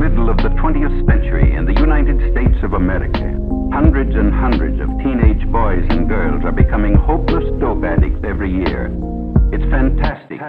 middle of the 20th century in the United States of America. Hundreds and hundreds of teenage boys and girls are becoming hopeless dope addicts every year. It's fantastic.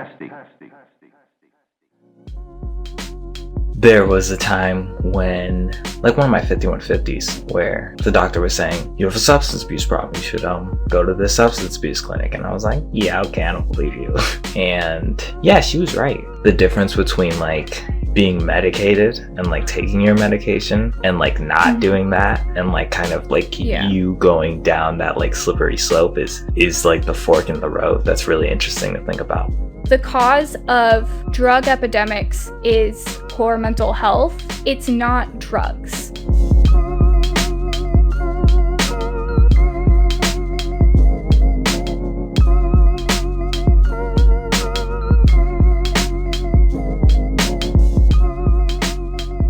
There was a time when, like one of my 5150s, where the doctor was saying, you have a substance abuse problem, you should go to the substance abuse clinic. And I was like, yeah, okay, I don't believe you. And yeah, she was right. The difference between like being medicated and like taking your medication and like not doing that and like kind of like you going down that like slippery slope is like the fork in the road. That's really interesting to think about. The cause of drug epidemics is poor mental health. It's not drugs.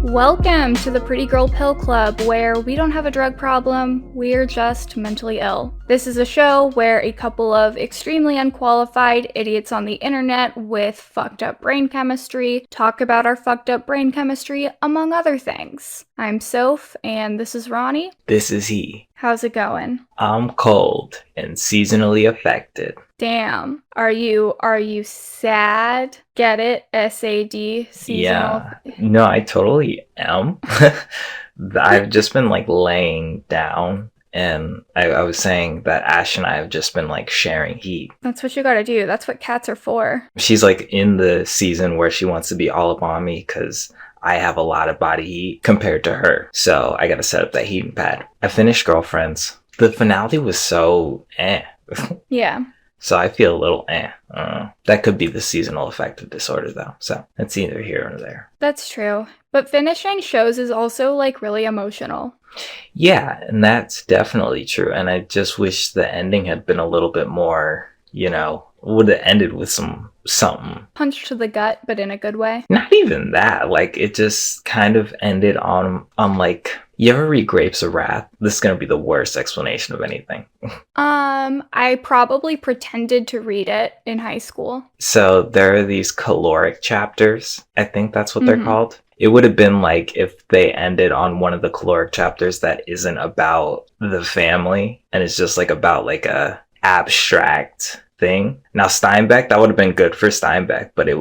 Welcome to the Pretty Girl Pill Club, where we don't have a drug problem, we're just mentally ill. This is a show where a couple of extremely unqualified idiots on the internet with fucked up brain chemistry talk about our fucked up brain chemistry, among other things. I'm Soph, and this is Ronnie. This is he. How's it going? I'm cold and seasonally affected. Damn. Are you sad? Get it? SAD? Seasonal? Yeah. No, I totally am. I've just been like laying down, and I was saying that Ash and I have just been like sharing heat. That's what you gotta do. That's what cats are for. She's like in the season where she wants to be all up on me because I have a lot of body heat compared to her. So I gotta set up that heating pad. I finished Girlfriends. The finale was so Yeah. So I feel a little That could be the seasonal affective disorder though. So it's either here or there. That's true. But finishing shows is also like really emotional. Yeah, and that's definitely true. And I just wish the ending had been a little bit more, would have ended with something. Punch to the gut, but in a good way. Not even that. Like it just kind of ended on like, you ever read Grapes of Wrath? This is gonna be the worst explanation of anything. I probably pretended to read it in high school. So there are these caloric chapters. I think that's what they're called. It would have been like if they ended on one of the caloric chapters that isn't about the family and it's just like about like a abstract thing. Now Steinbeck, that would have been good for Steinbeck, but it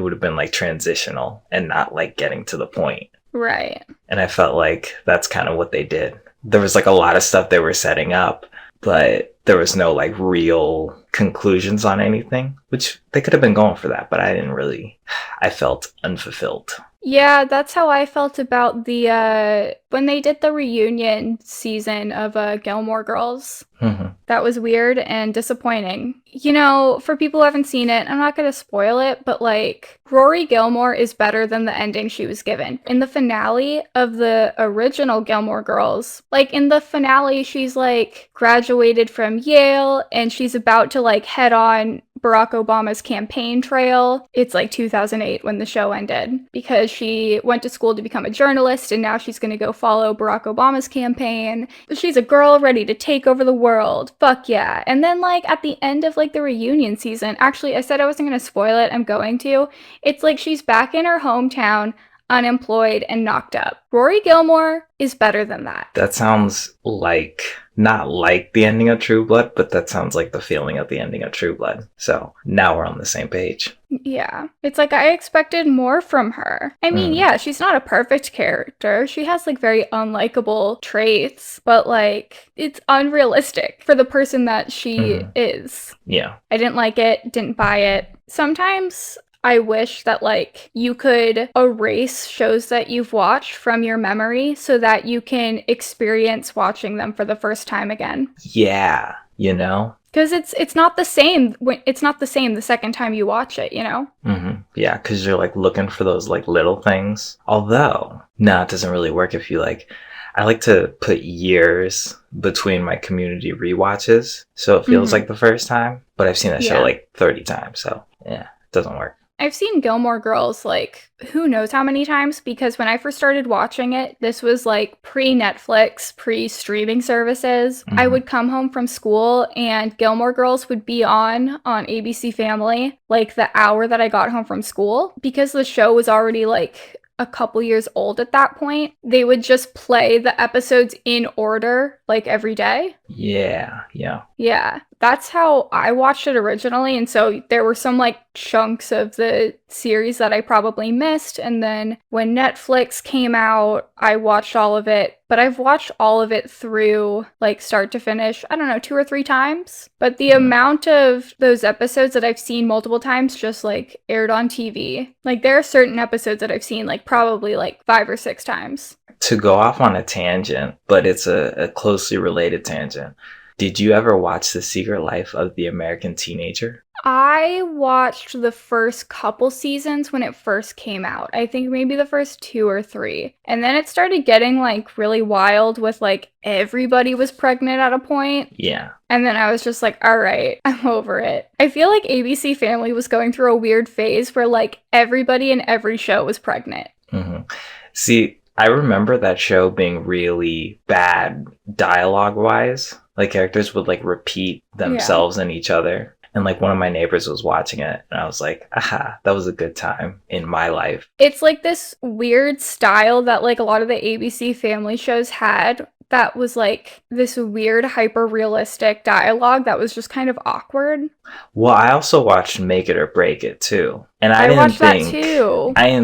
would have been like transitional and not like getting to the point. Right. And I felt like that's kind of what they did. There was like a lot of stuff they were setting up, but there was no like real conclusions on anything, which they could have been going for that, but I felt unfulfilled. Yeah, that's how I felt about the, when they did the reunion season of Gilmore Girls. Mm-hmm. That was weird and disappointing. For people who haven't seen it, I'm not going to spoil it, but like, Rory Gilmore is better than the ending she was given. In the finale of the original Gilmore Girls, like in the finale, she's like graduated from Yale and she's about to like head on Barack Obama's campaign trail. It's like 2008 when the show ended because she went to school to become a journalist and now she's going to go follow Barack Obama's campaign. She's a girl ready to take over the world. Fuck yeah. And then like at the end of like the reunion season, actually I said I wasn't going to spoil it. I'm going to. It's like she's back in her hometown, unemployed and knocked up. Rory Gilmore is better than that. That sounds like, not like the ending of True Blood, but that sounds like the feeling of the ending of True Blood. So now we're on the same page. Yeah. It's like I expected more from her. I mean, yeah, she's not a perfect character. She has like very unlikable traits, but like it's unrealistic for the person that she is. Yeah. I didn't like it, didn't buy it. Sometimes I wish that like you could erase shows that you've watched from your memory so that you can experience watching them for the first time again. Yeah, Because it's not the same. It's not the same the second time you watch it, Mm-hmm. Yeah, because you're like looking for those like little things. Although, no, it doesn't really work if you like. I like to put years between my Community rewatches, so it feels like the first time. But I've seen that show like 30 times, so yeah, it doesn't work. I've seen Gilmore Girls like who knows how many times, because when I first started watching it, this was like pre-Netflix, pre-streaming services. I would come home from school and Gilmore Girls would be on ABC Family like the hour that I got home from school, because the show was already like a couple years old at that point, they would just play the episodes in order, like every day. Yeah. Yeah, that's how I watched it originally. And so there were some like chunks of the series that I probably missed. And then when Netflix came out, I watched all of it. But I've watched all of it through like start to finish, I don't know, 2 or 3 times. But the amount of those episodes that I've seen multiple times just like aired on TV, like there are certain episodes that I've seen like probably like 5 or 6 times. To go off on a tangent, but it's a closely related tangent. Did you ever watch The Secret Life of the American Teenager? I watched the first couple seasons when it first came out. I think maybe the first 2 or 3. And then it started getting like really wild with like everybody was pregnant at a point. Yeah. And then I was just like, all right, I'm over it. I feel like ABC Family was going through a weird phase where like everybody in every show was pregnant. Mm-hmm. See, I remember that show being really bad dialogue-wise. Like characters would like repeat themselves and each other. And like one of my neighbors was watching it and I was like, aha, that was a good time in my life. It's like this weird style that like a lot of the ABC Family shows had that was like this weird hyper realistic dialogue that was just kind of awkward. Well, I also watched Make It or Break It too. And I didn't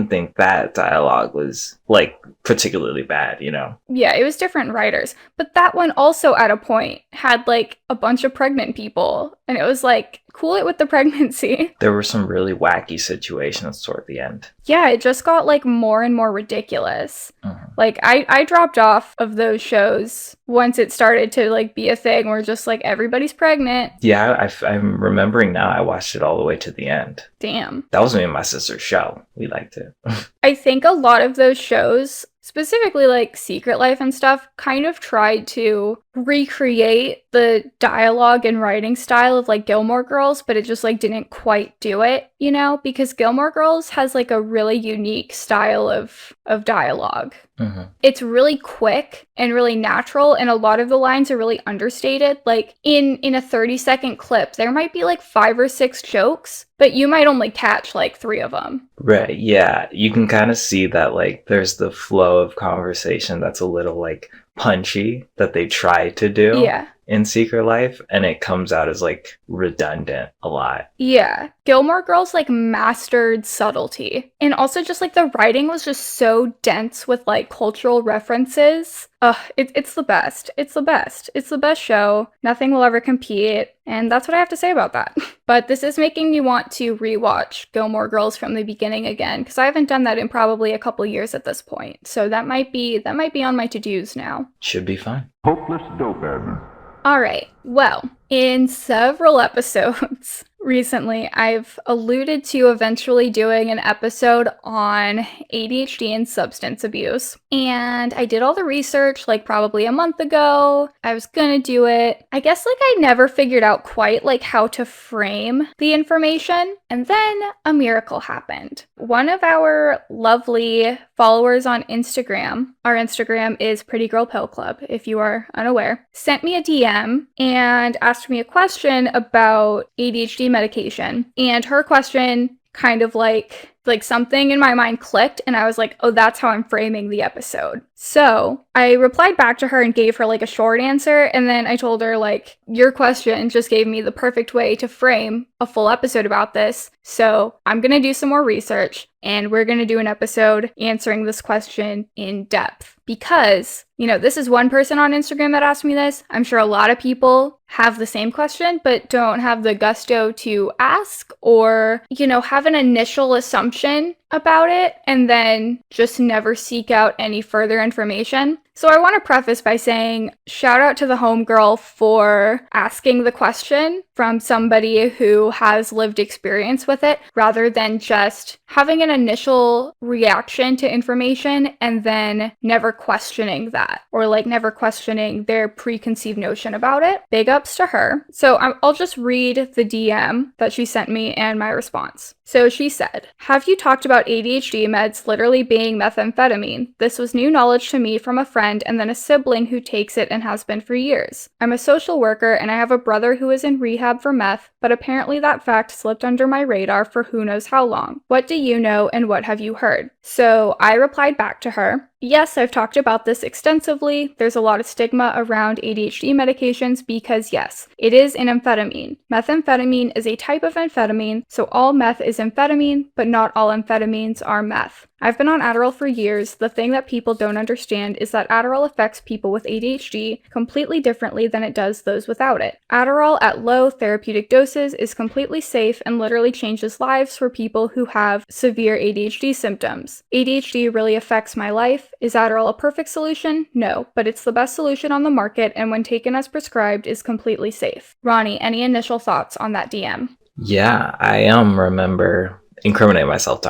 think that dialogue was like particularly bad, you know? Yeah, it was different writers. But that one also at a point had like a bunch of pregnant people. And it was like, cool it with the pregnancy. There were some really wacky situations toward the end. Yeah, it just got like more and more ridiculous. Mm-hmm. Like I dropped off of those shows once it started to like be a thing where just like everybody's pregnant. Yeah, I'm remembering now I watched it all the way to the end. Damn. That was me and my sister's show. We liked it. I think a lot of those shows, specifically like Secret Life and stuff, kind of tried to recreate the dialogue and writing style of like Gilmore Girls, but it just like didn't quite do it, you know, because Gilmore Girls has like a really unique style of dialogue. Mm-hmm. It's really quick and really natural, and a lot of the lines are really understated. Like in a 30-second clip, there might be like 5 or 6 jokes, but you might only catch like 3 of them. Right, yeah. You can kind of see that like there's the flow of conversation that's a little like punchy that they try to do in Secret Life, and it comes out as like redundant a lot. Yeah. Gilmore Girls like mastered subtlety. And also just like the writing was just so dense with like cultural references. It's the best. It's the best. It's the best show. Nothing will ever compete. And that's what I have to say about that. But this is making me want to rewatch Gilmore Girls from the beginning again, because I haven't done that in probably a couple years at this point. So that might be on my to-dos now. Should be fun. Hopeless Dope-Ed. All right. Well, in several episodes recently, I've alluded to eventually doing an episode on ADHD and substance abuse. And I did all the research like probably a month ago. I was gonna do it. I guess like I never figured out quite like how to frame the information. And then a miracle happened. One of our lovely followers on Instagram, our Instagram is Pretty Girl Pill Club, if you are unaware, sent me a DM and asked me a question about ADHD medication. And her question kind of like something in my mind clicked, and I was like, oh, that's how I'm framing the episode. So I replied back to her and gave her like a short answer, and then I told her like, your question just gave me the perfect way to frame a full episode about this. So I'm gonna do some more research, and we're gonna do an episode answering this question in depth. Because, you know, this is one person on Instagram that asked me this. I'm sure a lot of people have the same question, but don't have the gusto to ask, or, you know, have an initial assumption about it and then just never seek out any further information. So I want to preface by saying shout out to the homegirl for asking the question from somebody who has lived experience with it, rather than just having an initial reaction to information and then never questioning that, or like never questioning their preconceived notion about it. Big ups to her. So I'll just read the DM that she sent me and my response. So she said, have you talked about about ADHD meds literally being methamphetamine. This was new knowledge to me from a friend and then a sibling who takes it and has been for years. I'm a social worker and I have a brother who is in rehab for meth, but apparently that fact slipped under my radar for who knows how long. What do you know and what have you heard? So I replied back to her, yes, I've talked about this extensively. There's a lot of stigma around ADHD medications because yes, it is an amphetamine. Methamphetamine is a type of amphetamine, so all meth is amphetamine, but not all amphetamines are meth. I've been on Adderall for years. The thing that people don't understand is that Adderall affects people with ADHD completely differently than it does those without it. Adderall at low therapeutic doses is completely safe and literally changes lives for people who have severe ADHD symptoms. ADHD really affects my life. Is Adderall a perfect solution? No, but it's the best solution on the market and when taken as prescribed is completely safe. Ronnie, any initial thoughts on that DM? Yeah, I remember incriminating myself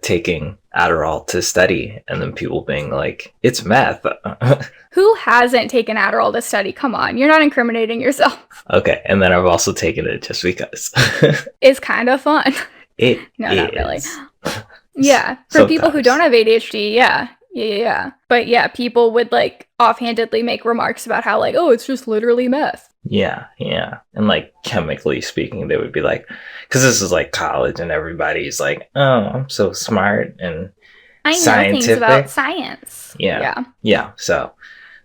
taking Adderall to study and then people being like, it's meth. Who hasn't taken Adderall to study? Come on, you're not incriminating yourself. Okay, and then I've also taken it just because. It's kind of fun. It No, is. not really. Yeah, for people who don't have ADHD, yeah. But yeah, people would like offhandedly make remarks about how like, oh, it's just literally meth. Yeah. And like chemically speaking, they would be like, because this is like college and everybody's like, oh, I'm so smart and I know scientific. things about science. Yeah. So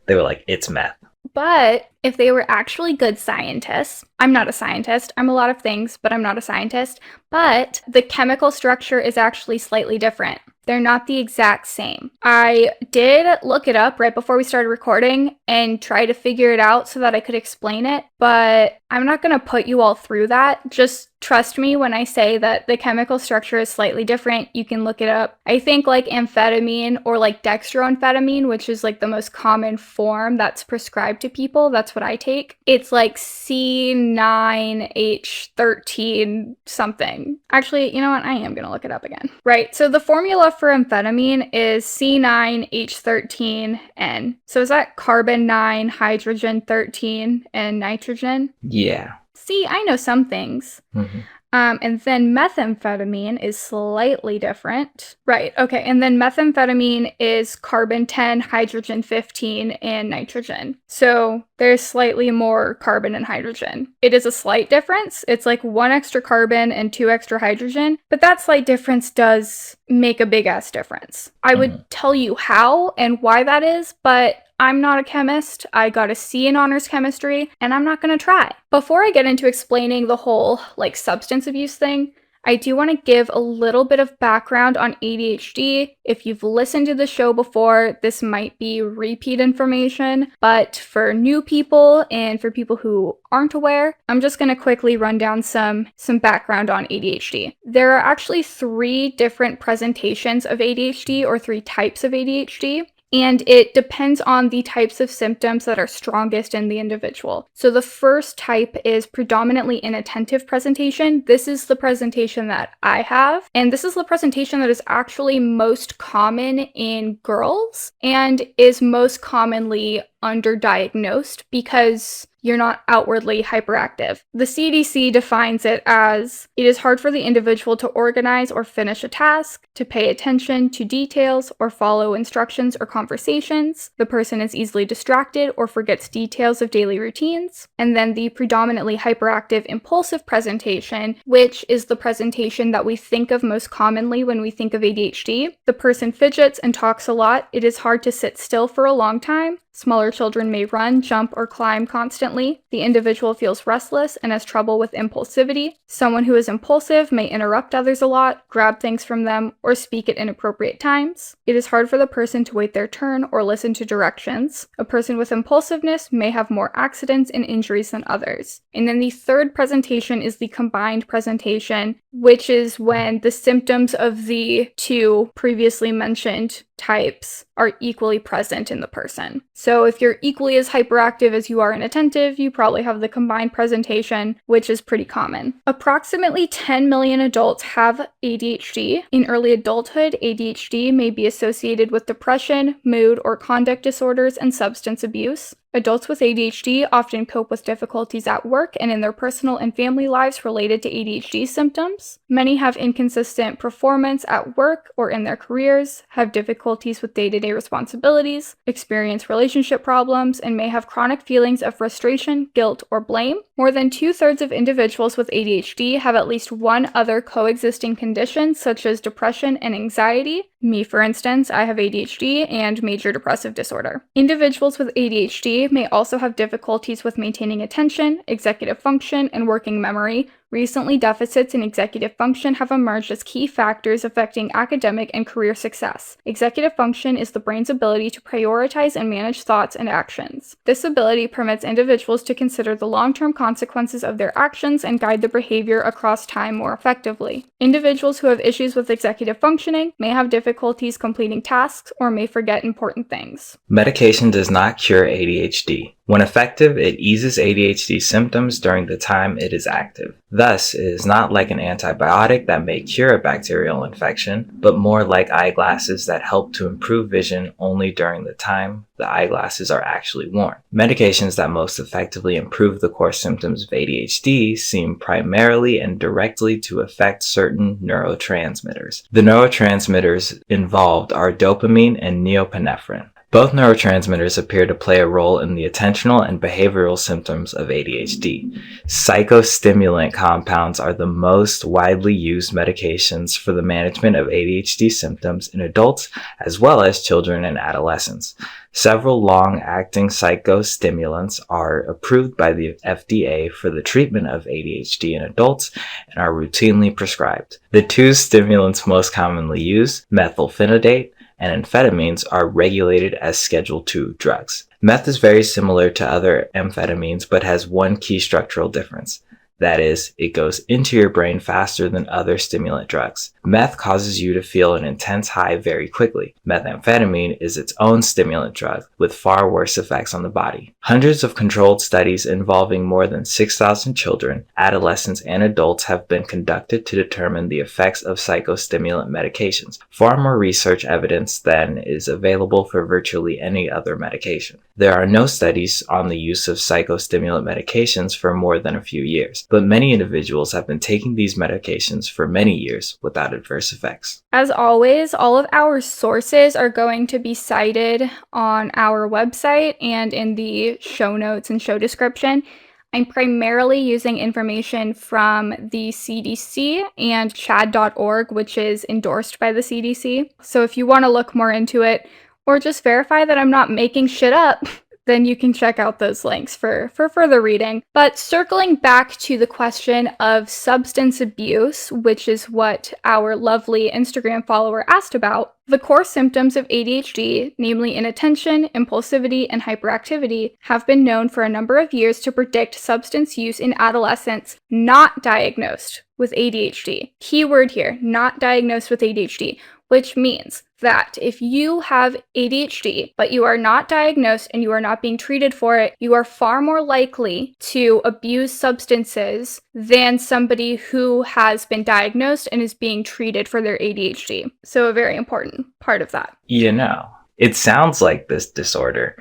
they were like, it's meth. But if they were actually good scientists, I'm not a scientist, I'm a lot of things, but I'm not a scientist, but the chemical structure is actually slightly different. They're not the exact same. I did look it up right before we started recording and try to figure it out so that I could explain it, but I'm not going to put you all through that. Just trust me when I say that the chemical structure is slightly different. You can look it up. I think like amphetamine or like dextroamphetamine, which is like the most common form that's prescribed to people, that's what I take. It's like C9H13 something. Actually, you know what? I am going to look it up again. Right. So the formula for amphetamine is C9H13N. So is that carbon 9, hydrogen 13, and nitrogen? Yeah. See, I know some things. Mm-hmm. And then methamphetamine is slightly different. Right, okay. And then methamphetamine is carbon 10, hydrogen 15, and nitrogen. So there's slightly more carbon and hydrogen. It is a slight difference. It's like 1 extra carbon and 2 extra hydrogen. But that slight difference does make a big ass difference. I would tell you how and why that is, but I'm not a chemist. I got a C in honors chemistry, and I'm not going to try. Before I get into explaining the whole like substance abuse thing, I do want to give a little bit of background on ADHD. If you've listened to the show before, this might be repeat information, but for new people and for people who aren't aware, I'm just going to quickly run down some background on ADHD. There are actually 3 different presentations of ADHD or 3 types of ADHD. And it depends on the types of symptoms that are strongest in the individual. So the first type is predominantly inattentive presentation. This is the presentation that I have. And this is the presentation that is actually most common in girls and is most commonly underdiagnosed because you're not outwardly hyperactive. The CDC defines it as it is hard for the individual to organize or finish a task, to pay attention to details or follow instructions or conversations. The person is easily distracted or forgets details of daily routines. And then the predominantly hyperactive impulsive presentation, which is the presentation that we think of most commonly when we think of ADHD. The person fidgets and talks a lot. It is hard to sit still for a long time. Smaller children may run, jump, or climb constantly. The individual feels restless and has trouble with impulsivity. Someone who is impulsive may interrupt others a lot, grab things from them, or speak at inappropriate times. It is hard for the person to wait their turn or listen to directions. A person with impulsiveness may have more accidents and injuries than others. And then the third presentation is the combined presentation, which is when the symptoms of the 2 previously mentioned types are equally present in the person. So if you're equally as hyperactive as you are inattentive, you probably have the combined presentation, which is pretty common. Approximately 10 million adults have ADHD. In early adulthood, ADHD may be associated with depression, mood, or conduct disorders and substance abuse. Adults with ADHD often cope with difficulties at work and in their personal and family lives related to ADHD symptoms. Many have inconsistent performance at work or in their careers, have difficulties with day-to-day responsibilities, experience relationship problems, and may have chronic feelings of frustration, guilt, or blame. More than 2/3 of individuals with ADHD have at least one other coexisting condition, such as depression and anxiety. Me, for instance, I have ADHD and major depressive disorder. Individuals with ADHD may also have difficulties with maintaining attention, executive function, and working memory. Recently, deficits in executive function have emerged as key factors affecting academic and career success. Executive function is the brain's ability to prioritize and manage thoughts and actions. This ability permits individuals to consider the long-term consequences of their actions and guide their behavior across time more effectively. Individuals who have issues with executive functioning may have difficulties completing tasks or may forget important things. Medication does not cure ADHD. When effective, it eases ADHD symptoms during the time it is active. Thus, it is not like an antibiotic that may cure a bacterial infection, but more like eyeglasses that help to improve vision only during the time the eyeglasses are actually worn. Medications that most effectively improve the core symptoms of ADHD seem primarily and directly to affect certain neurotransmitters. The neurotransmitters involved are dopamine and norepinephrine. Both neurotransmitters appear to play a role in the attentional and behavioral symptoms of ADHD. Psychostimulant compounds are the most widely used medications for the management of ADHD symptoms in adults as well as children and adolescents. Several long-acting psychostimulants are approved by the FDA for the treatment of ADHD in adults and are routinely prescribed. The two stimulants most commonly used, methylphenidate and amphetamines, are regulated as Schedule II drugs. Meth is very similar to other amphetamines but has one key structural difference. That is, it goes into your brain faster than other stimulant drugs. Meth causes you to feel an intense high very quickly. Methamphetamine is its own stimulant drug with far worse effects on the body. Hundreds of controlled studies involving more than 6,000 children, adolescents, and adults have been conducted to determine the effects of psychostimulant medications. Far more research evidence than is available for virtually any other medication. There are no studies on the use of psychostimulant medications for more than a few years, but many individuals have been taking these medications for many years without adverse effects. As always, all of our sources are going to be cited on our website and in the show notes and show description. I'm primarily using information from the CDC and chad.org, which is endorsed by the CDC. So if you want to look more into it, or just verify that I'm not making shit up, then you can check out those links for further reading. But circling back to the question of substance abuse, which is what our lovely Instagram follower asked about, the core symptoms of ADHD, namely inattention, impulsivity, and hyperactivity, have been known for a number of years to predict substance use in adolescents not diagnosed with ADHD. Keyword here, not diagnosed with ADHD, which means that if you have ADHD, but you are not diagnosed and you are not being treated for it, you are far more likely to abuse substances than somebody who has been diagnosed and is being treated for their ADHD. So a very important part of that. You know, it sounds like this disorder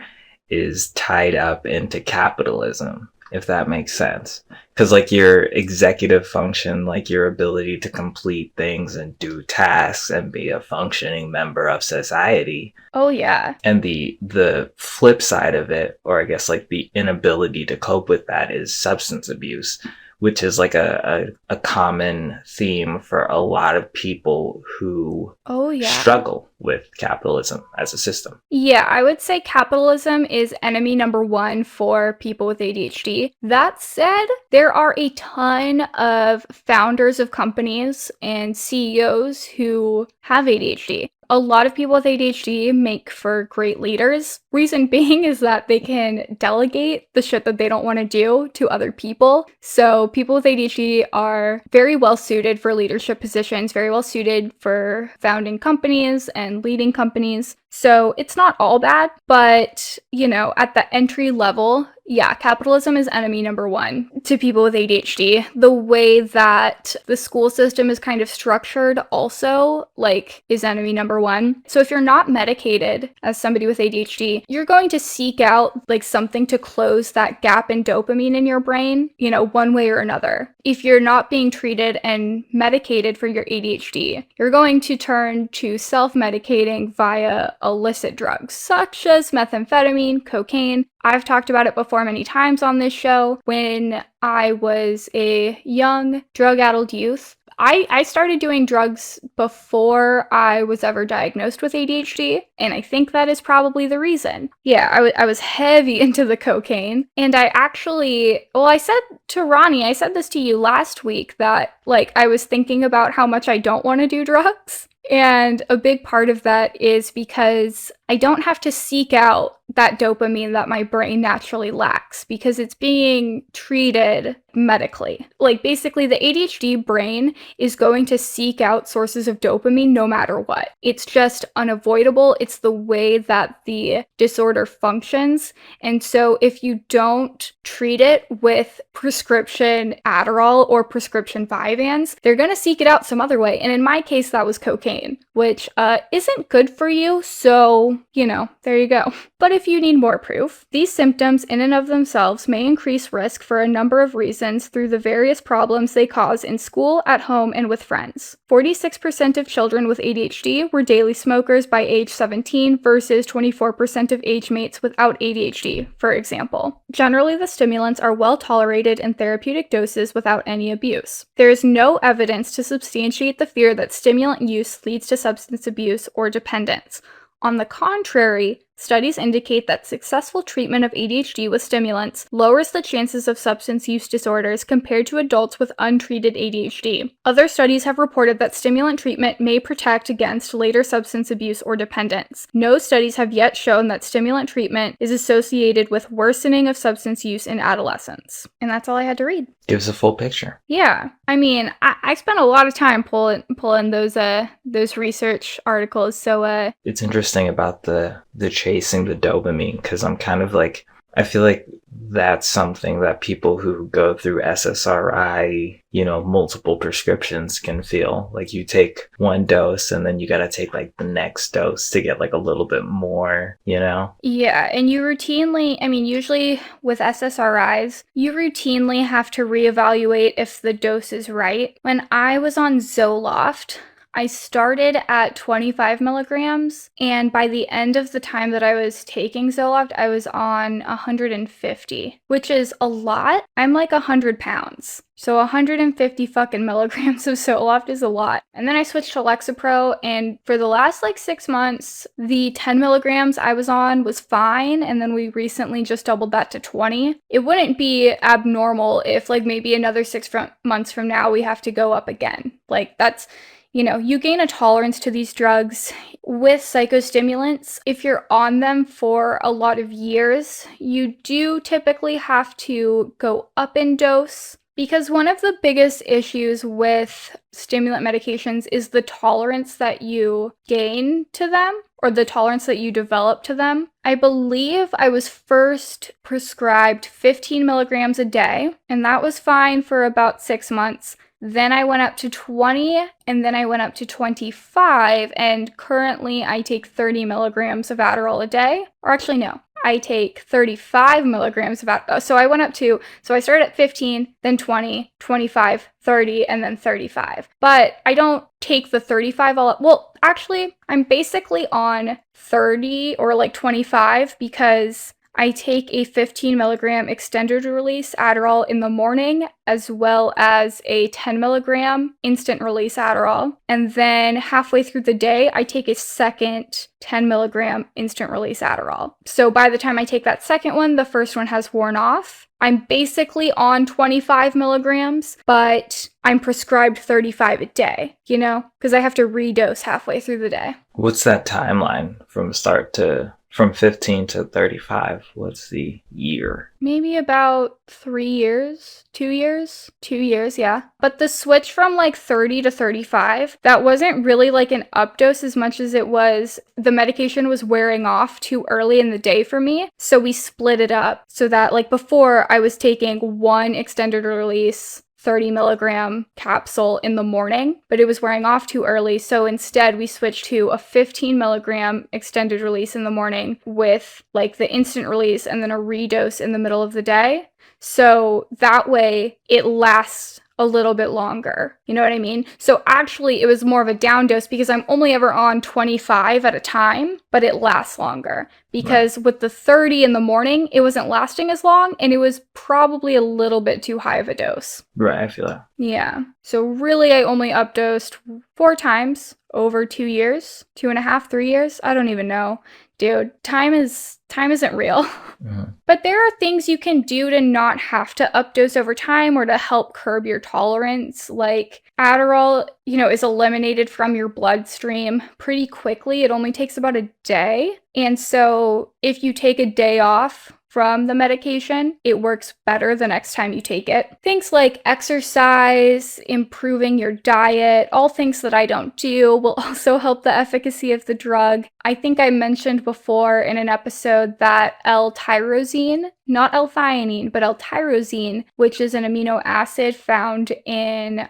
is tied up into capitalism, if that makes sense. Because like your executive function, like your ability to complete things and do tasks and be a functioning member of society. Oh yeah. And the flip side of it, or I guess like the inability to cope with that, is substance abuse, which is like a common theme for a lot of people who struggle with capitalism as a system. Yeah, I would say capitalism is enemy number one for people with ADHD. That said, there are a ton of founders of companies and CEOs who have ADHD. A lot of people with ADHD make for great leaders. Reason being is that they can delegate the shit that they don't want to do to other people. So people with ADHD are very well suited for leadership positions, very well suited for founding companies and leading companies. So it's not all bad, but, you know, at the entry level, Yeah, capitalism is enemy number one to people with ADHD. The way that the school system is kind of structured also, like, is enemy number one. So if you're not medicated as somebody with ADHD, you're going to seek out, like, something to close that gap in dopamine in your brain, you know, one way or another. If you're not being treated and medicated for your ADHD, you're going to turn to self-medicating via illicit drugs, such as methamphetamine, cocaine. I've talked about it before many times on this show. When I was a young drug-addled youth, I started doing drugs before I was ever diagnosed with ADHD, and I think that is probably the reason. Yeah, I was heavy into the cocaine, and I actually, well, I said to Ronnie, I said this to you last week, that, like, I was thinking about how much I don't want to do drugs. And a big part of that is because I don't have to seek out that dopamine that my brain naturally lacks because it's being treated medically. Like, basically, the ADHD brain is going to seek out sources of dopamine no matter what. It's just unavoidable. It's the way that the disorder functions. And so if you don't treat it with prescription Adderall or prescription Vyvanse, they're going to seek it out some other way. And in my case, that was cocaine, which isn't good for you. So, you know, there you go. But if you need more proof, these symptoms in and of themselves may increase risk for a number of reasons through the various problems they cause in school, at home, and with friends. 46% of children with ADHD were daily smokers by age 17 versus 24% of age mates without ADHD, for example. Generally, the stimulants are well tolerated in therapeutic doses without any abuse. There is no evidence to substantiate the fear that stimulant use leads to substance abuse or dependence. On the contrary, studies indicate that successful treatment of ADHD with stimulants lowers the chances of substance use disorders compared to adults with untreated ADHD. Other studies have reported that stimulant treatment may protect against later substance abuse or dependence. No studies have yet shown that stimulant treatment is associated with worsening of substance use in adolescence. And that's all I had to read. Gives a full picture. Yeah, I mean, I spent a lot of time pulling those research articles. So it's interesting about the chasing the dopamine, because I'm kind of like, I feel like that's something that people who go through SSRI, you know, multiple prescriptions can feel. Like, you take one dose and then you gotta take like the next dose to get like a little bit more, you know? Yeah, and you routinely, I mean, usually with SSRIs, you routinely have to reevaluate if the dose is right. When I was on Zoloft, I started at 25 milligrams, and by the end of the time that I was taking Zoloft, I was on 150, which is a lot. I'm like 100 pounds. So 150 fucking milligrams of Zoloft is a lot. And then I switched to Lexapro, and for the last like 6 months, the 10 milligrams I was on was fine, and then we recently just doubled that to 20. It wouldn't be abnormal if like maybe another 6 months from now we have to go up again. Like, that's, you know, you gain a tolerance to these drugs. With psychostimulants, if you're on them for a lot of years, you do typically have to go up in dose, because one of the biggest issues with stimulant medications is the tolerance that you gain to them, or the tolerance that you develop to them. I believe I was first prescribed 15 milligrams a day, and that was fine for about 6 months. Then I went up to 20, and then I went up to 25, and currently I take 30 milligrams of Adderall a day. Or actually, no, I take 35 milligrams of Adderall. So I started at 15, then 20, 25, 30, and then 35. But I don't take the 35 all up. Well, actually, I'm basically on 30 or like 25 because I take a 15 milligram extended release Adderall in the morning, as well as a 10 milligram instant release Adderall. And then halfway through the day, I take a second 10 milligram instant release Adderall. So by the time I take that second one, the first one has worn off. I'm basically on 25 milligrams, but I'm prescribed 35 a day, you know, because I have to redose halfway through the day. What's that timeline from start to from 15 to 35, what's the year? Maybe about 3 years, 2 years, 2 years, yeah. But the switch from like 30 to 35, that wasn't really like an updose as much as it was the medication was wearing off too early in the day for me. So we split it up so that like before I was taking one extended release 30 milligram capsule in the morning, but it was wearing off too early. So instead we switched to a 15 milligram extended release in the morning with like the instant release and then a redose in the middle of the day. So that way it lasts a little bit longer. You know what I mean? So actually it was more of a down dose because I'm only ever on 25 at a time, but it lasts longer because with the 30 in the morning, it wasn't lasting as long and it was probably a little bit too high of a dose. Right, I feel that. Yeah. So really I only updosed 4 times over 2 years, 2.5, 3 years. I don't even know. Dude, time isn't real. Mm-hmm. But there are things you can do to not have to updose over time or to help curb your tolerance. Like Adderall, is eliminated from your bloodstream pretty quickly. It only takes about a day. And so if you take a day off from the medication, it works better the next time you take it. Things like exercise, improving your diet, all things that I don't do will also help the efficacy of the drug. I think I mentioned before in an episode that L-tyrosine, not L-theanine, but L-tyrosine, which is an amino acid found in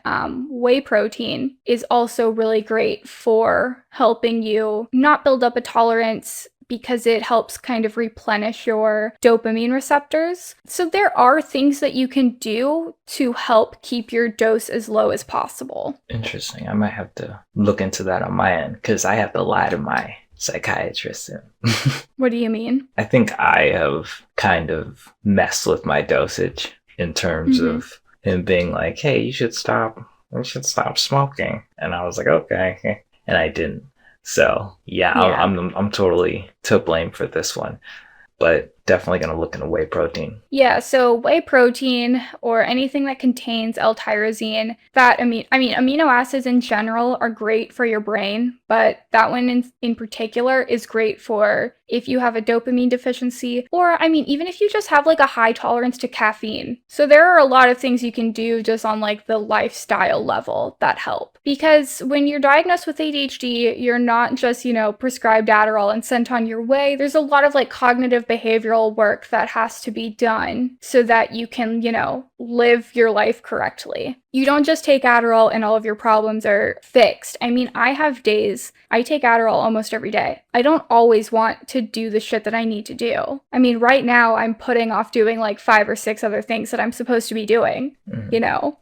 whey protein, is also really great for helping you not build up a tolerance because it helps kind of replenish your dopamine receptors. So there are things that you can do to help keep your dose as low as possible. Interesting. I might have to look into that on my end because I have to lie to my psychiatrist soon. What do you mean? I think I have kind of messed with my dosage in terms of him being like, hey, you should stop smoking. And I was like, okay. And I didn't. So yeah. I'm totally to blame for this one, but definitely going to look into whey protein. Yeah, so whey protein or anything that contains L-tyrosine, amino acids in general are great for your brain, but that one in particular is great for if you have a dopamine deficiency or, even if you just have like a high tolerance to caffeine. So there are a lot of things you can do just on like the lifestyle level that help. Because when you're diagnosed with ADHD, you're not just, prescribed Adderall and sent on your way. There's a lot of like cognitive behavioral work that has to be done so that you can, live your life correctly. You don't just take Adderall and all of your problems are fixed. I have days I take Adderall almost every day. I don't always want to do the shit that I need to do. Right now I'm putting off doing like 5 or 6 other things that I'm supposed to be doing,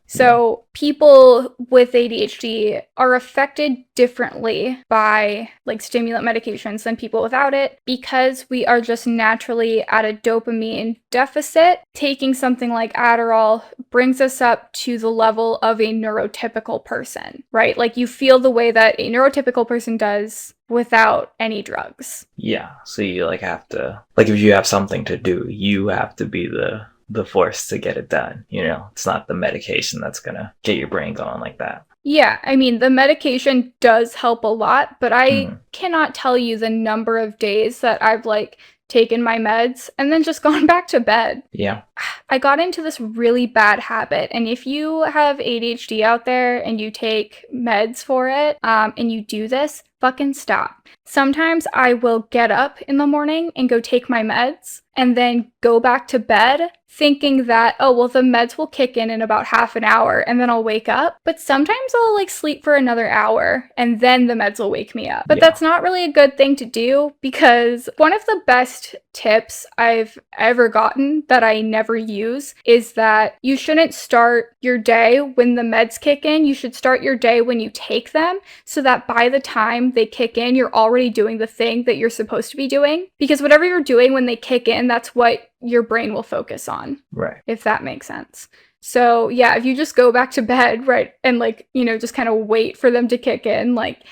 So people with ADHD are affected differently by like stimulant medications than people without it because we are just naturally at a dopamine deficit. Taking something like Adderall brings us up to the level of a neurotypical person, right? Like you feel the way that a neurotypical person does without any drugs. Yeah, so you like have to, like if you have something to do, you have to be the force to get it done. It's not the medication that's gonna get your brain going like that. Yeah, the medication does help a lot, but I cannot tell you the number of days that I've like taken my meds and then just gone back to bed. Yeah. I got into this really bad habit. And if you have ADHD out there and you take meds for it, and you do this, fucking stop. Sometimes I will get up in the morning and go take my meds and then go back to bed thinking that, oh, well, the meds will kick in about half an hour and then I'll wake up. But sometimes I'll like sleep for another hour and then the meds will wake me up. But that's not really a good thing to do because one of the best tips I've ever gotten that I never use is that you shouldn't start your day when the meds kick in. You should start your day when you take them so that by the time they kick in, you're already doing the thing that you're supposed to be doing. Because whatever you're doing when they kick in, that's what your brain will focus on. Right. If that makes sense. So yeah, if you just go back to bed, right, and like, just kind of wait for them to kick in, like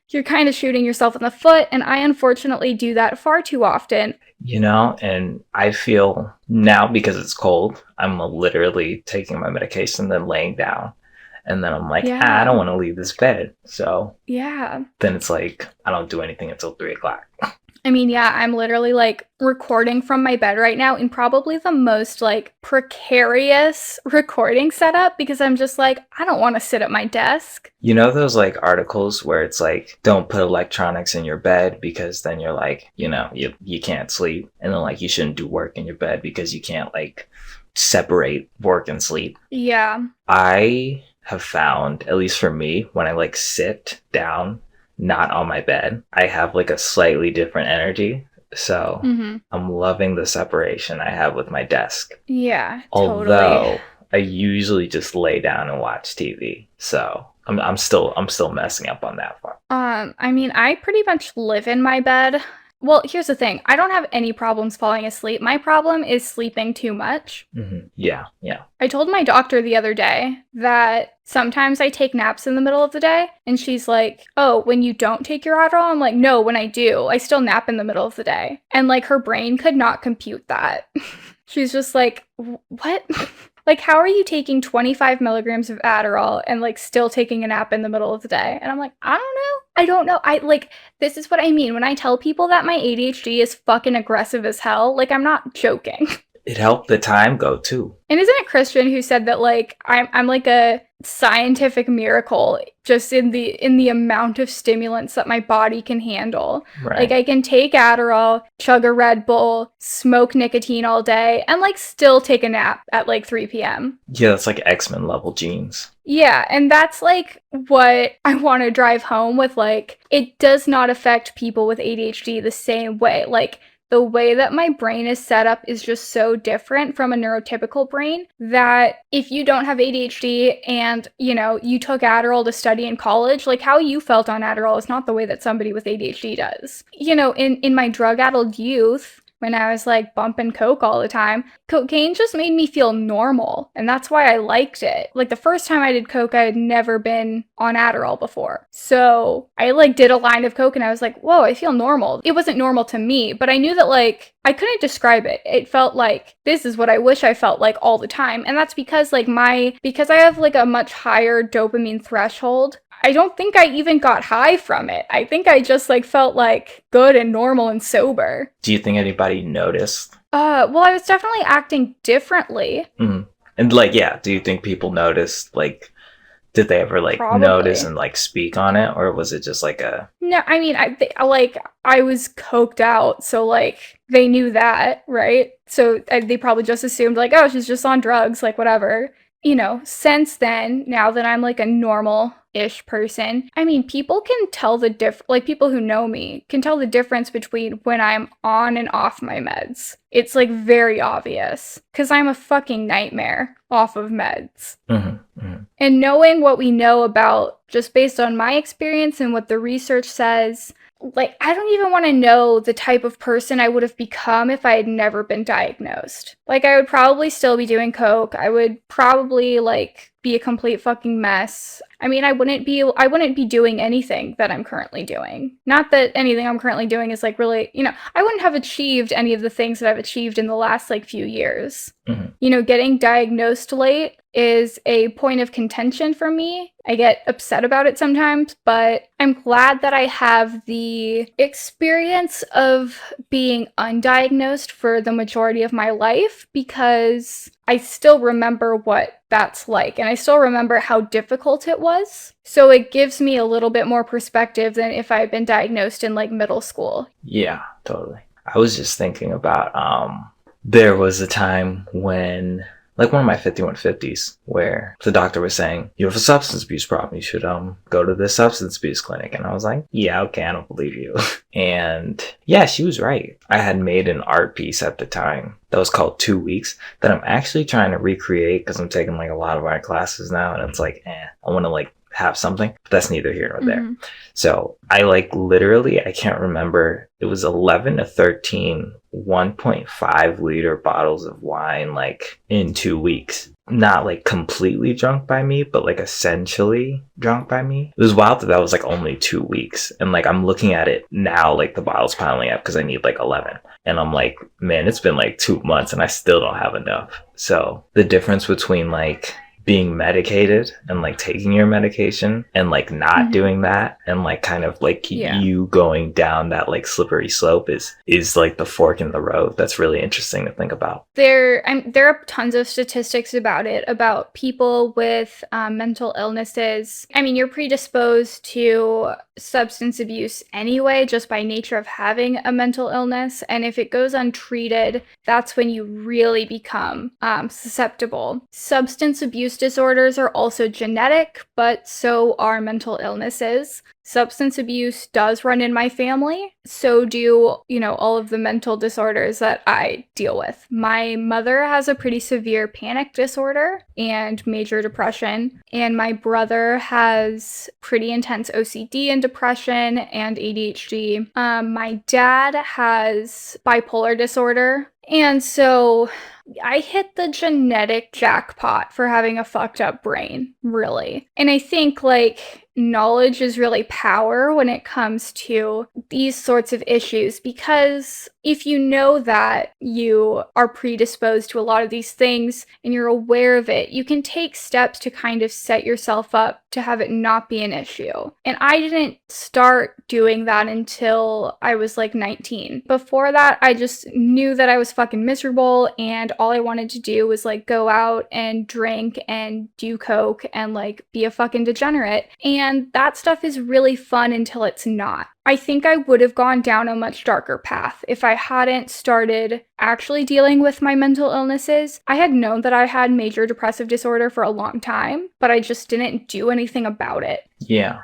you're kind of shooting yourself in the foot. And I unfortunately do that far too often. And I feel now because it's cold, I'm literally taking my medication, then laying down. And then I'm like, Yeah. I don't want to leave this bed. So Yeah. then it's like, I don't do anything until 3 o'clock. I mean, yeah, I'm literally like recording from my bed right now in probably the most like precarious recording setup because I'm just like, I don't want to sit at my desk. You know those like articles where it's like, don't put electronics in your bed because then you're like, you can't sleep. And then like you shouldn't do work in your bed because you can't like separate work and sleep. Yeah. I have found, at least for me, when I like sit down, not on my bed, I have like a slightly different energy. So I'm loving the separation I have with my desk. Yeah, Although I usually just lay down and watch TV. So I'm still messing up on that part. I mean, I pretty much live in my bed. Well, here's the thing. I don't have any problems falling asleep. My problem is sleeping too much. Yeah. I told my doctor the other day that sometimes I take naps in the middle of the day, and she's like, oh, when you don't take your Adderall? I'm like, no, when I do, I still nap in the middle of the day. And like her brain could not compute that. She's just like, what? Like, how are you taking 25 milligrams of Adderall and like still taking a nap in the middle of the day? And I'm like, I don't know. This is what I mean when I tell people that my ADHD is fucking aggressive as hell. Like, I'm not joking. It helped the time go too. And isn't it Christian who said that like I'm like a scientific miracle just in the amount of stimulants that my body can handle. Right. Like I can take Adderall, chug a Red Bull, smoke nicotine all day, and like still take a nap at like 3 p.m. Yeah, that's like X-Men level genes. Yeah, and that's like what I want to drive home with. Like, it does not affect people with ADHD the same way. Like, the way that my brain is set up is just so different from a neurotypical brain that if you don't have ADHD and, you took Adderall to study in college, like how you felt on Adderall is not the way that somebody with ADHD does. In my drug-addled youth, when I was like bumping coke all the time, cocaine just made me feel normal. And that's why I liked it. Like the first time I did coke, I had never been on Adderall before. So I like did a line of coke and I was like, whoa, I feel normal. It wasn't normal to me, but I knew that like, I couldn't describe it. It felt like this is what I wish I felt like all the time. And that's because like because I have like a much higher dopamine threshold, I don't think I even got high from it. I think I just like felt like good and normal and sober. Do you think anybody noticed? Well, I was definitely acting differently. And like, yeah, do you think people noticed? Like, did they ever like Probably. notice and like speak on it, or was it just like a? No, I mean, I was coked out, so like they knew that, right? So they probably just assumed like, oh, she's just on drugs, like whatever. Since then, now that I'm like a normal-ish person, I mean, people can tell like people who know me can tell the difference between when I'm on and off my meds. It's like very obvious because I'm a fucking nightmare off of meds. And knowing what we know about, just based on my experience and what the research says, like, I don't even want to know the type of person I would have become if I had never been diagnosed. Like, I would probably still be doing coke. I would probably, like, be a complete fucking mess. I mean, I wouldn't be doing anything that I'm currently doing. Not that anything I'm currently doing is, like, really, I wouldn't have achieved any of the things that I've achieved in the last, like, few years. Getting diagnosed late is a point of contention for me. I get upset about it sometimes, but I'm glad that I have the experience of being undiagnosed for the majority of my life because I still remember what that's like and I still remember how difficult it was. So it gives me a little bit more perspective than if I had been diagnosed in like middle school. Yeah, totally. I was just thinking about there was a time when like one of my 5150s where the doctor was saying, you have a substance abuse problem. You should go to the substance abuse clinic. And I was like, yeah, okay, I don't believe you. And yeah, she was right. I had made an art piece at the time that was called 2 Weeks that I'm actually trying to recreate because I'm taking like a lot of art classes now. And it's like, I want to like have something, but that's neither here nor there. So I like literally, I can't remember, it was 11 to 13 1.5 liter bottles of wine like in 2 weeks. Not like completely drunk by me, but like essentially drunk by me. It was wild that was like only 2 weeks. And like I'm looking at it now, like the bottle's piling up because I need like 11. And I'm like, man, it's been like 2 months and I still don't have enough. So the difference between like being medicated and like taking your medication and like not doing that, and like kind of like you going down that like slippery slope is like the fork in the road. That's really interesting to think about. There are tons of statistics about it, about people with mental illnesses. I mean, you're predisposed to substance abuse anyway, just by nature of having a mental illness. And if it goes untreated, that's when you really become susceptible. Substance abuse disorders are also genetic, but so are mental illnesses. Substance abuse does run in my family. So do, all of the mental disorders that I deal with. My mother has a pretty severe panic disorder and major depression. And my brother has pretty intense OCD and depression and ADHD. My dad has bipolar disorder. And so I hit the genetic jackpot for having a fucked up brain, really. And I think knowledge is really power when it comes to these sorts of issues, because if you know that you are predisposed to a lot of these things and you're aware of it, you can take steps to kind of set yourself up to have it not be an issue. And I didn't start doing that until I was 19. Before that, I just knew that I was fucking miserable and all I wanted to do was go out and drink and do coke and be a fucking degenerate. And that stuff is really fun until it's not. I think I would have gone down a much darker path if I hadn't started actually dealing with my mental illnesses. I had known that I had major depressive disorder for a long time, but I just didn't do anything about it. Yeah.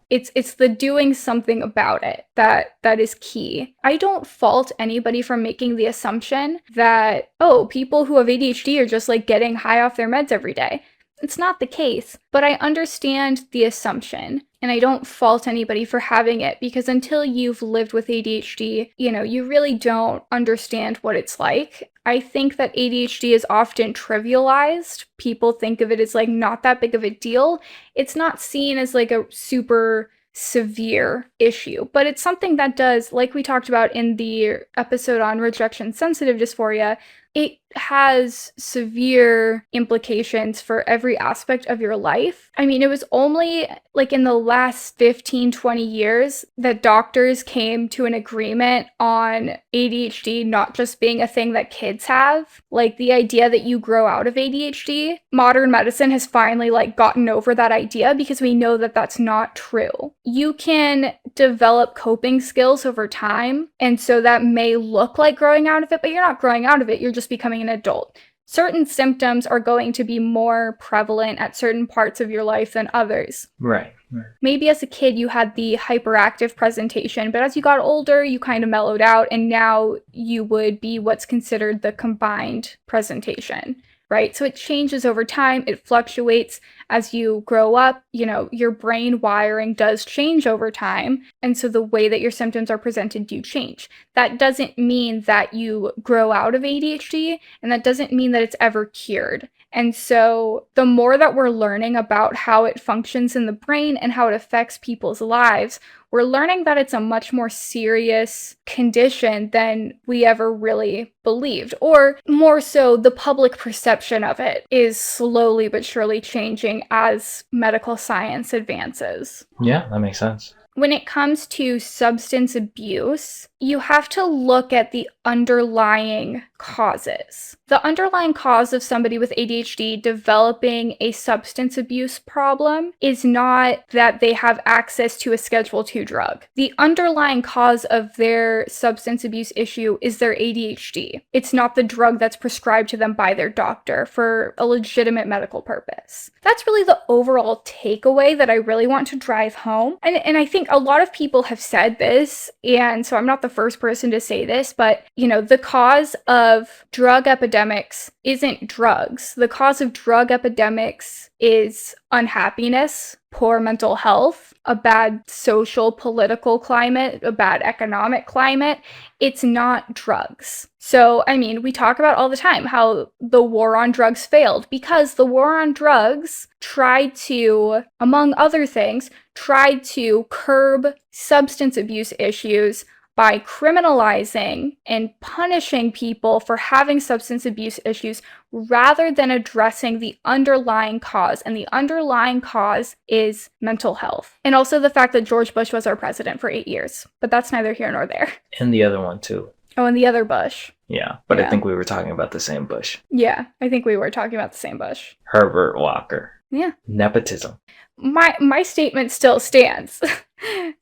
It's the doing something about it that is key. I don't fault anybody for making the assumption that, people who have ADHD are just getting high off their meds every day. It's not the case, but I understand the assumption. And I don't fault anybody for having it, because until you've lived with ADHD, you really don't understand what it's like. I think that ADHD is often trivialized. People think of it as not that big of a deal. It's not seen as a super severe issue, but it's something that does, like we talked about in the episode on rejection sensitive dysphoria, it has severe implications for every aspect of your life. I mean, it was only in the last 15, 20 years that doctors came to an agreement on ADHD not just being a thing that kids have. The idea that you grow out of ADHD, modern medicine has finally gotten over that idea, because we know that that's not true. You can develop coping skills over time, and so that may look like growing out of it, but you're not growing out of it, you're just becoming an adult. Certain symptoms are going to be more prevalent at certain parts of your life than others. Right. Maybe as a kid you had the hyperactive presentation, but as you got older, you kind of mellowed out, and now you would be what's considered the combined presentation, right? So it changes over time, it fluctuates as you grow up. Your brain wiring does change over time, and so the way that your symptoms are presented do change. That doesn't mean that you grow out of ADHD, and that doesn't mean that it's ever cured. And so the more that we're learning about how it functions in the brain and how it affects people's lives, we're learning that it's a much more serious condition than we ever really believed. Or more so, the public perception of it is slowly but surely changing as medical science advances. Yeah, that makes sense. When it comes to substance abuse, you have to look at the underlying causes. The underlying cause of somebody with ADHD developing a substance abuse problem is not that they have access to a Schedule II drug. The underlying cause of their substance abuse issue is their ADHD. It's not the drug that's prescribed to them by their doctor for a legitimate medical purpose. That's really the overall takeaway that I really want to drive home. And I think a lot of people have said this, and so I'm not the first person to say this, but the cause of drug epidemics isn't drugs. The cause of drug epidemics is unhappiness, poor mental health, a bad social, political climate, a bad economic climate. It's not drugs. So, we talk about all the time how the war on drugs failed, because the war on drugs tried to, among other things, curb substance abuse issues by criminalizing and punishing people for having substance abuse issues rather than addressing the underlying cause. And the underlying cause is mental health. And also the fact that George Bush was our president for 8 years. But that's neither here nor there. And the other one too. Oh, and the other Bush. Yeah, but Yeah. I think we were talking about the same Bush. Yeah, I think we were talking about the same Bush. Herbert Walker. Yeah. Nepotism. My statement still stands.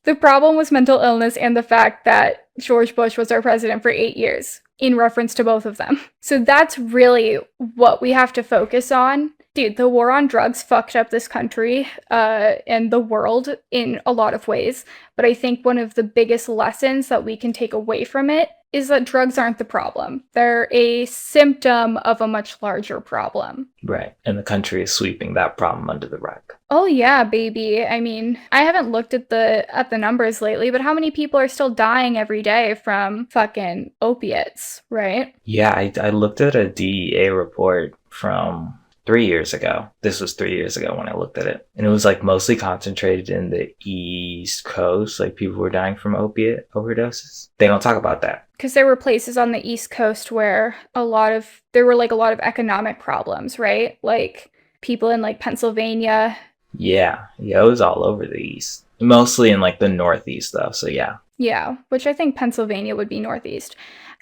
The problem was mental illness and the fact that George Bush was our president for 8 years, in reference to both of them. So that's really what we have to focus on. Dude, the war on drugs fucked up this country and the world in a lot of ways. But I think one of the biggest lessons that we can take away from it is that drugs aren't the problem. They're a symptom of a much larger problem. Right. And the country is sweeping that problem under the rug. Oh yeah, baby. I mean, I haven't looked at the numbers lately, but how many people are still dying every day from fucking opiates, right? Yeah, I looked at a DEA report from 3 years ago. This was 3 years ago when I looked at it. And it was like mostly concentrated in the East Coast. Like people were dying from opiate overdoses. They don't talk about that. Because there were places on the East Coast where there were a lot of economic problems, right? Like people in like Pennsylvania. Yeah, it was all over the East. Mostly in like the Northeast though, so yeah. Yeah, which I think Pennsylvania would be Northeast.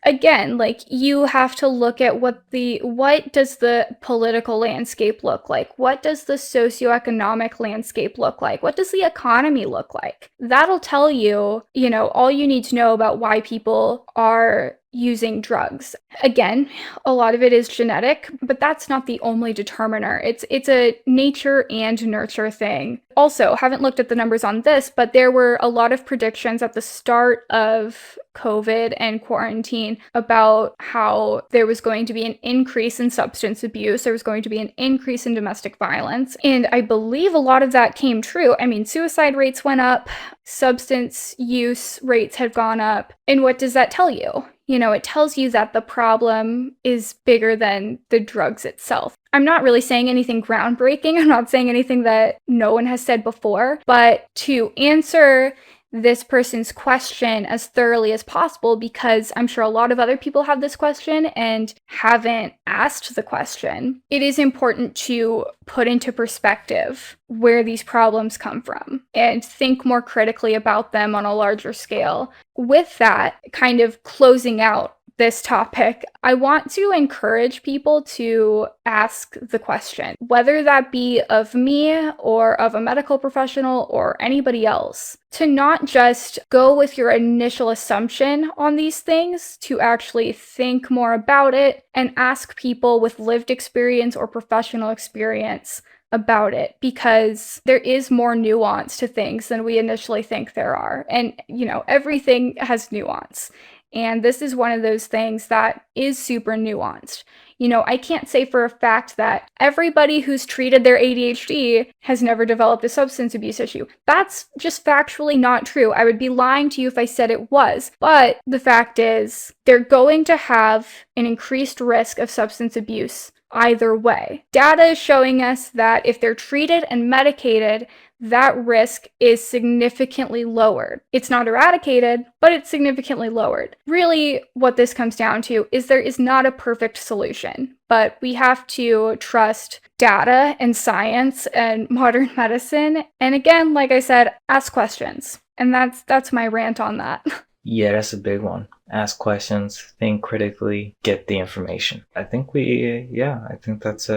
Again, like you have to look at what does the political landscape look like? What does the socioeconomic landscape look like? What does the economy look like? That'll tell you, all you need to know about why people are using drugs. Again, a lot of it is genetic, but that's not the only determiner. It's a nature and nurture thing. Also, haven't looked at the numbers on this, but there were a lot of predictions at the start of COVID and quarantine about how there was going to be an increase in substance abuse, there was going to be an increase in domestic violence, and I believe a lot of that came true. I mean, suicide rates went up, substance use rates have gone up, and what does that tell you? It tells you that the problem is bigger than the drugs itself. I'm not really saying anything groundbreaking. I'm not saying anything that no one has said before, but to answer this person's question as thoroughly as possible, because I'm sure a lot of other people have this question and haven't asked the question, it is important to put into perspective where these problems come from and think more critically about them on a larger scale. With that, kind of closing out this topic, I want to encourage people to ask the question, whether that be of me or of a medical professional or anybody else, to not just go with your initial assumption on these things, to actually think more about it and ask people with lived experience or professional experience about it, because there is more nuance to things than we initially think there are. And, everything has nuance. And this is one of those things that is super nuanced. I can't say for a fact that everybody who's treated their ADHD has never developed a substance abuse issue. That's just factually not true. I would be lying to you if I said it was. But the fact is, they're going to have an increased risk of substance abuse either way. Data is showing us that if they're treated and medicated, that risk is significantly lowered. It's not eradicated, but it's significantly lowered. Really, what this comes down to is there is not a perfect solution, but we have to trust data and science and modern medicine. And again, like I said, ask questions. And that's my rant on that. Yeah, that's a big one. Ask questions, think critically, get the information. I think that's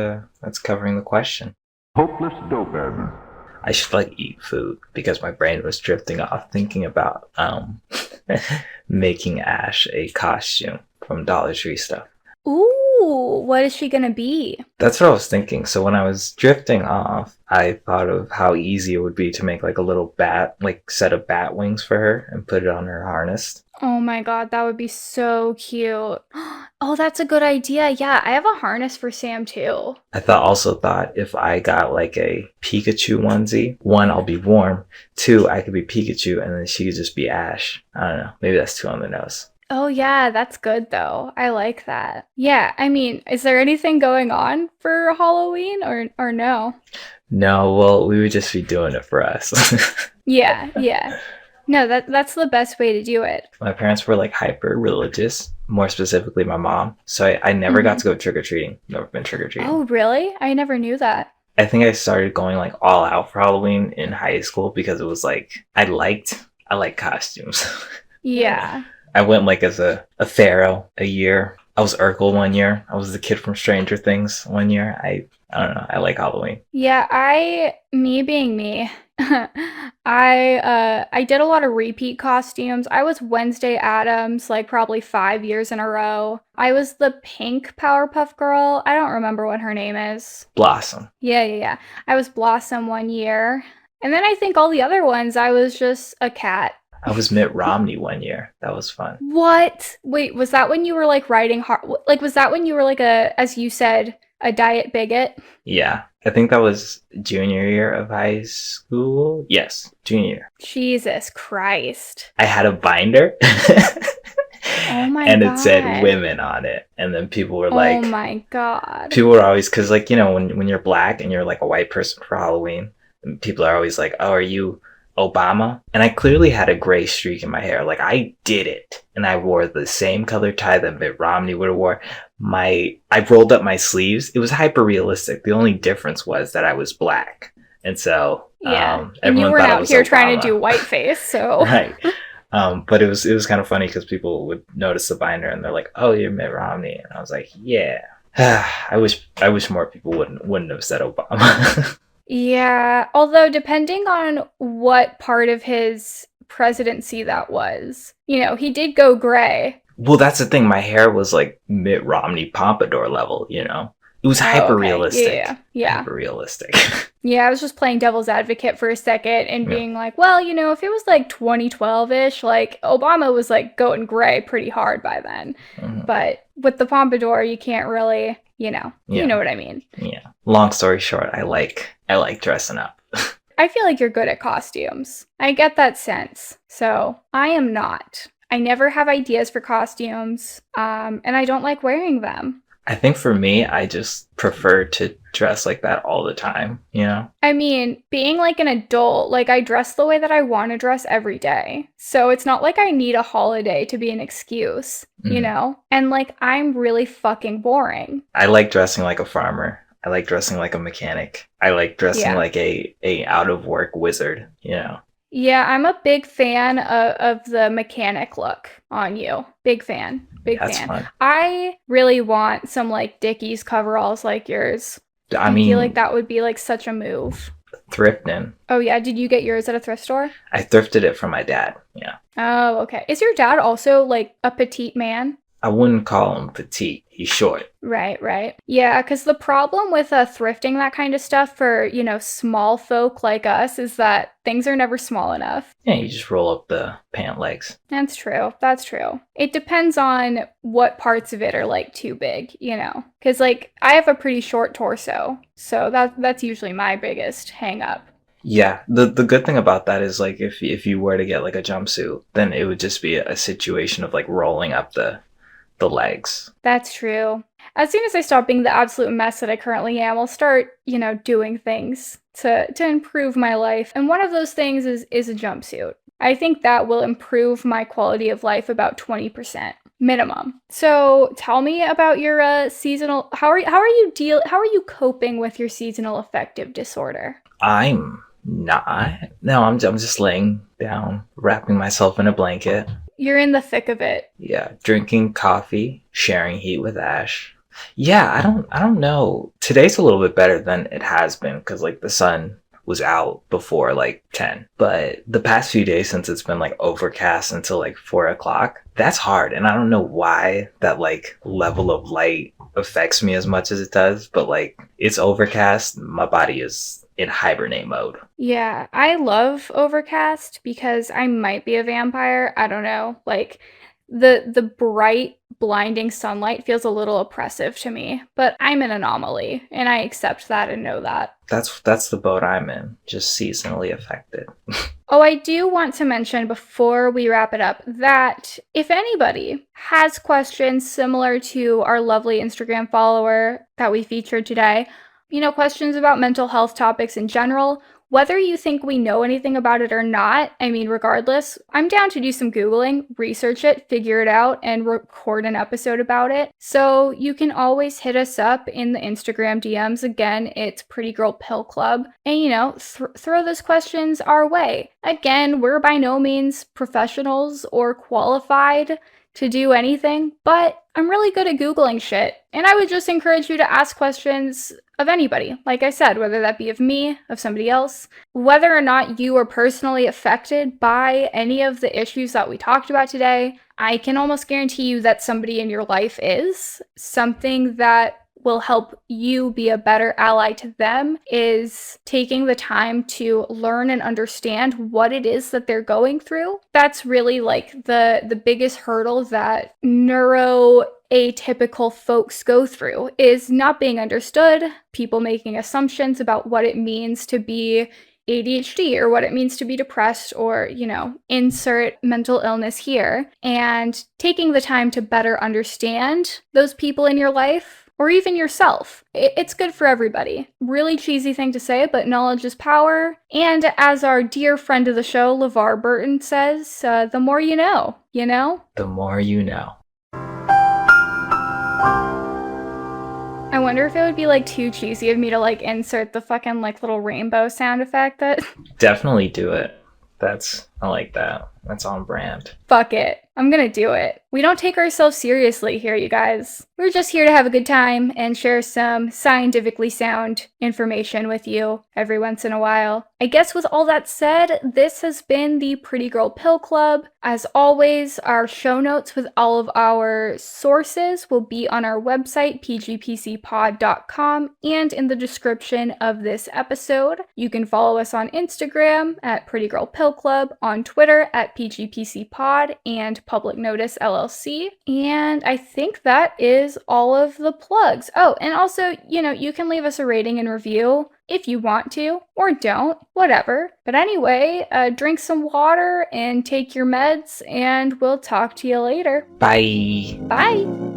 covering the question. Hopeless doped. I should eat food because my brain was drifting off thinking about making Ash a costume from Dollar Tree stuff. Ooh, what is she gonna be? That's what I was thinking. So when I was drifting off, I thought of how easy it would be to make a little bat, set of bat wings for her and put it on her harness. Oh my god, that would be so cute. Oh, that's a good idea. Yeah, I have a harness for Sam too. I also thought if I got a Pikachu onesie, 1, I'll be warm, 2, I could be Pikachu, and then she could just be Ash. I don't know. Maybe that's too on the nose. Oh yeah, that's good though. I like that. Yeah, I mean, is there anything going on for Halloween or no? No, well, we would just be doing it for us. Yeah. No, that's the best way to do it. My parents were like hyper religious, more specifically my mom. So I never got to go trick or treating. Never been trick or treating. Oh, really? I never knew that. I think I started going like all out for Halloween in high school because it was like I like costumes. Yeah. I went like as a pharaoh a year. I was Urkel one year. I was the kid from Stranger Things one year. I don't know. I like Halloween. Yeah, me being me, I did a lot of repeat costumes. I was Wednesday Addams like probably 5 years in a row. I was the pink Powerpuff Girl. I don't remember what her name is. Blossom. Yeah. I was Blossom one year. And then I think all the other ones I was just a cat. I was Mitt Romney one year. That was fun. What? Wait, was that when you were like riding hard? Like, was that when you were like as you said, a diet bigot? Yeah. I think that was junior year of high school. Yes, junior year. Jesus Christ. I had a binder. Oh my and God. it said women on it. And then people were like, oh my God. people were always, because like, you know, when you're black and you're like a white person for Halloween, people are always like, oh, are you Obama? And I clearly had a gray streak in my hair. Like I did it. And I wore the same color tie that Mitt Romney would have wore. I rolled up my sleeves. It was hyper realistic. The only difference was that I was black. And so Yeah. And you everyone weren't thought I out was here Obama. trying to do whiteface, so. Right. But it was kind of funny because people would notice the binder and they're like, oh, you're Mitt Romney. And I was like, yeah. I wish more people wouldn't have said Obama. Yeah, although depending on what part of his presidency that was, you know, he did go gray. Well, that's the thing. My hair was like Mitt Romney pompadour level, you know? It was hyper realistic. Yeah. Hyper realistic. Yeah, I was just playing devil's advocate for a second and being like, well, you know, if it was like 2012-ish, like Obama was like going gray pretty hard by then. Mhm. But with the pompadour, you can't really, you know what I mean. Yeah. Long story short, I like dressing up. I feel like you're good at costumes. I get that sense. So I am not. I never have ideas for costumes, and I don't like wearing them. I think for me, I just prefer to dress like that all the time, you know? I mean, being like an adult, like I dress the way that I want to dress every day. So it's not like I need a holiday to be an excuse, you know? And like I'm really fucking boring. I like dressing like a farmer. I like dressing like a mechanic. I like dressing like a out of work wizard, you know? Yeah, I'm a big fan of the mechanic look on you. Big fan. That's fun. I really want some like Dickies coveralls like yours. I feel like that would be like such a move. Thrifting. Oh yeah, did you get yours at a thrift store? I thrifted it from my dad. Yeah. Oh, okay. Is your dad also like a petite man? I wouldn't call him petite. He's short. Right. Yeah, because the problem with thrifting that kind of stuff for, you know, small folk like us is that things are never small enough. Yeah, you just roll up the pant legs. That's true. It depends on what parts of it are like too big, you know? Because like I have a pretty short torso, so that's usually my biggest hang up. Yeah, the good thing about that is like if you were to get like a jumpsuit, then it would just be a situation of like rolling up the legs. That's true. As soon as I stop being the absolute mess that I currently am, I'll start, you know, doing things to improve my life. And one of those things is a jumpsuit. I think that will improve my quality of life about 20% minimum. So tell me about your seasonal. How are you coping with your seasonal affective disorder? I'm not. No, I'm just laying down, wrapping myself in a blanket. You're in the thick of it. Yeah, drinking coffee, sharing heat with Ash. Yeah, I don't know. Today's a little bit better than it has been because like the sun was out before like 10. But the past few days since it's been like overcast until like 4 o'clock, that's hard. And I don't know why that like level of light affects me as much as it does. But like it's overcast, my body is in hibernate mode. Yeah, I love overcast because I might be a vampire. I don't know. Like the bright, blinding sunlight feels a little oppressive to me, but I'm an anomaly and I accept that and know that. That's the boat I'm in, just seasonally affected. Oh, I do want to mention before we wrap it up that if anybody has questions similar to our lovely Instagram follower that we featured today, you know, questions about mental health topics in general, Whether you think we know anything about it or not, I mean, regardless, I'm down to do some Googling, research it, figure it out, and record an episode about it. So you can always hit us up in the Instagram DMs. Again, it's Pretty Girl Pill Club. And, you know, throw those questions our way. Again, we're by no means professionals or qualified to do anything, but I'm really good at Googling shit. And I would just encourage you to ask questions of anybody. Like I said, whether that be of me, of somebody else, whether or not you are personally affected by any of the issues that we talked about today, I can almost guarantee you that somebody in your life is. Something that will help you be a better ally to them is taking the time to learn and understand what it is that they're going through. That's really like the biggest hurdle that neuroatypical folks go through, is not being understood, people making assumptions about what it means to be ADHD or what it means to be depressed, or, you know, insert mental illness here, and taking the time to better understand those people in your life or even yourself. It's good for everybody. Really cheesy thing to say, but knowledge is power. And as our dear friend of the show, LeVar Burton, says, the more you know, you know? The more you know. I wonder if it would be like too cheesy of me to like insert the fucking like little rainbow sound effect that... Definitely do it. I like that. That's on brand. Fuck it. I'm gonna do it. We don't take ourselves seriously here, you guys. We're just here to have a good time and share some scientifically sound information with you every once in a while. I guess with all that said, this has been the Pretty Girl Pill Club. As always, our show notes with all of our sources will be on our website, pgpcpod.com, and in the description of this episode. You can follow us on Instagram at Pretty Girl Pill Club, on Twitter at pgpcpod, and Public Notice LLC. And I think that is all of the plugs. Oh, and also, you know, you can leave us a rating and review if you want to, or don't, whatever. But anyway, drink some water and take your meds, and we'll talk to you later. Bye. Bye.